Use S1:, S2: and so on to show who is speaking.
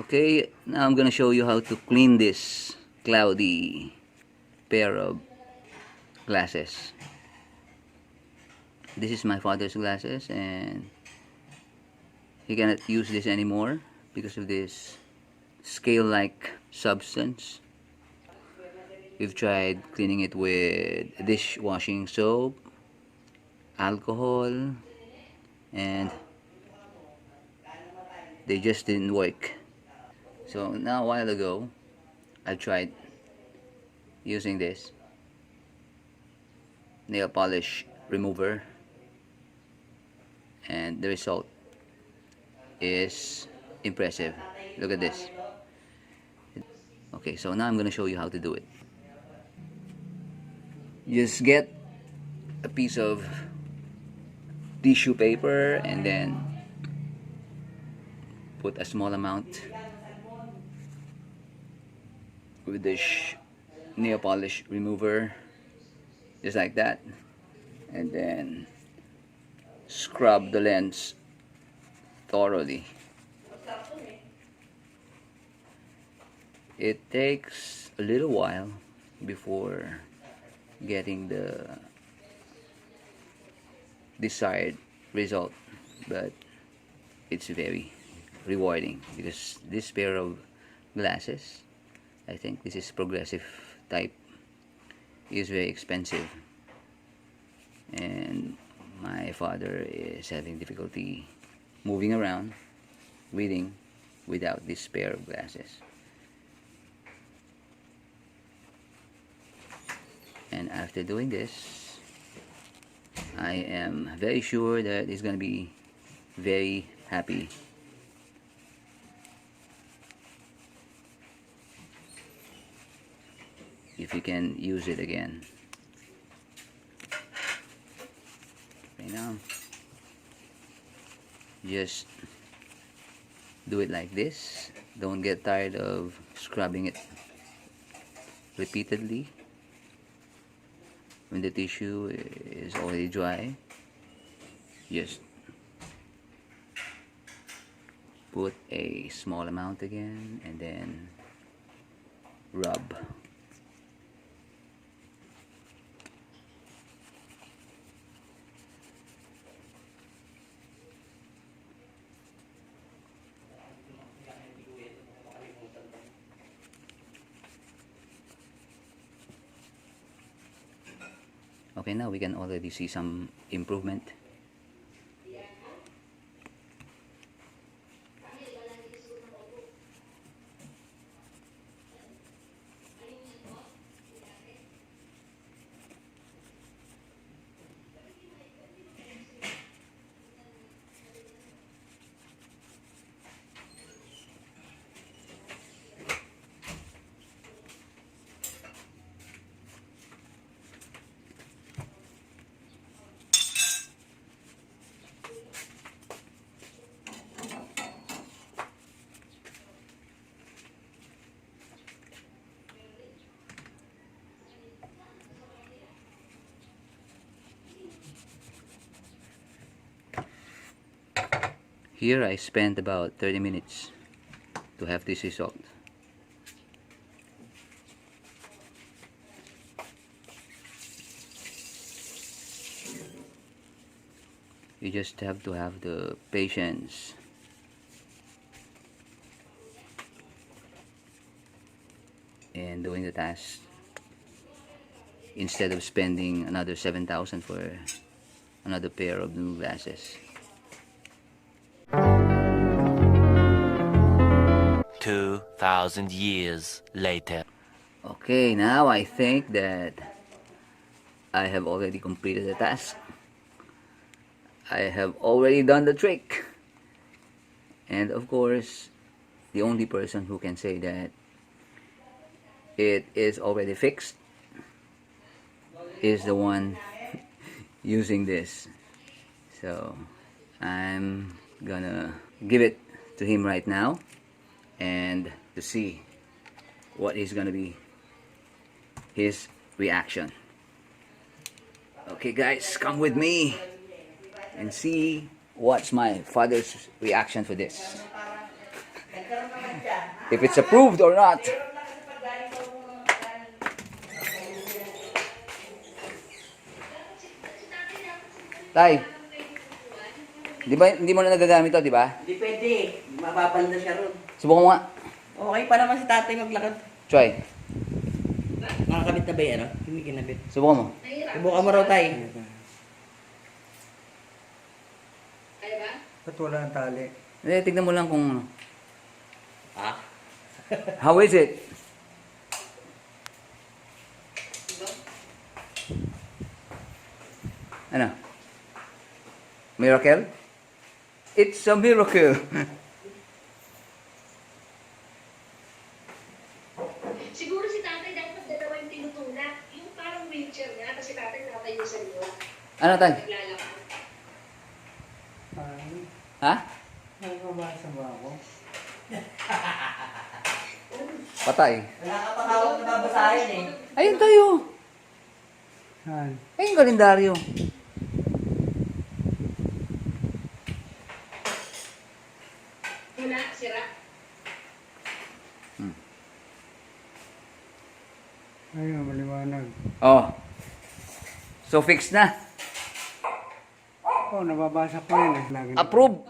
S1: Okay, now I'm gonna show you how to clean this cloudy pair of glasses. This is my father's glasses, and he cannot use this anymore because of this scale-like substance. We've tried cleaning it with dishwashing soap, alcohol, and they just didn't work. So now, a while ago, I tried using this nail polish remover, and the result is impressive. Look at this. Okay, so now I'm gonna show you how to do it. Just get a piece of tissue paper and then put a small amount with this nail polish remover, just like that, and then scrub the lens thoroughly. It takes a little while before getting the desired result, but it's very rewarding because this pair of glasses, I think this is progressive type, is very expensive, and my father is having difficulty moving around reading without this pair of glasses. And after doing this, I am very sure that he's gonna be very happy. If you can use it again. Okay, now just do it like this. Don't get tired of scrubbing it repeatedly. When the tissue is already dry, just put a small amount again and then rub. Okay, now we can already see some improvement. Here I spent about 30 minutes to have this result. You just have to have the patience in doing the task instead of spending another 7,000 for another pair of new glasses.
S2: 2,000 years later.
S1: Okay, now I think that I have already completed the task. I have already done the trick. And of course, the only person who can say that it is already fixed is the one using this. So I'm gonna give it to him right now and to see what is gonna be his reaction. Okay guys, come with me and see what's my father's reaction for this. if it's approved or not. Tay, hindi mo na nagagamit to, di ba?
S3: Hindi pwede. Mababal na siya ron.
S1: Subukan mo nga.
S3: Okay pa naman si tatay maglakad.
S1: Try.
S3: Nakakabit na ba yan? Hindi kinabit.
S1: Subukan mo.
S3: Subukan mo raw tay.
S4: Ba't wala ang tali?
S1: Tignan mo lang kung ano.
S3: Ah?
S1: How is it? Ano? Miracle? It's a miracle.
S5: Siguro si tatay dapat dalawa yung tinutulak. Yung parang wheelchair niya, kasi tatay natayo sa iyo.
S1: Ano tay?
S5: Naglalakad.
S1: Ha?
S4: Nagpabasa ba ako?
S1: Patay.
S3: Wala ka pa hawak na babasahin eh.
S1: Ayun tayo.
S4: Saan?
S1: Ayun kalendaryo.
S5: Wala, sira.
S4: Ayun, maliwanag.
S1: Oh. So fix na.
S4: Oh, nababasa ko yun eh. Lagi
S1: Approve.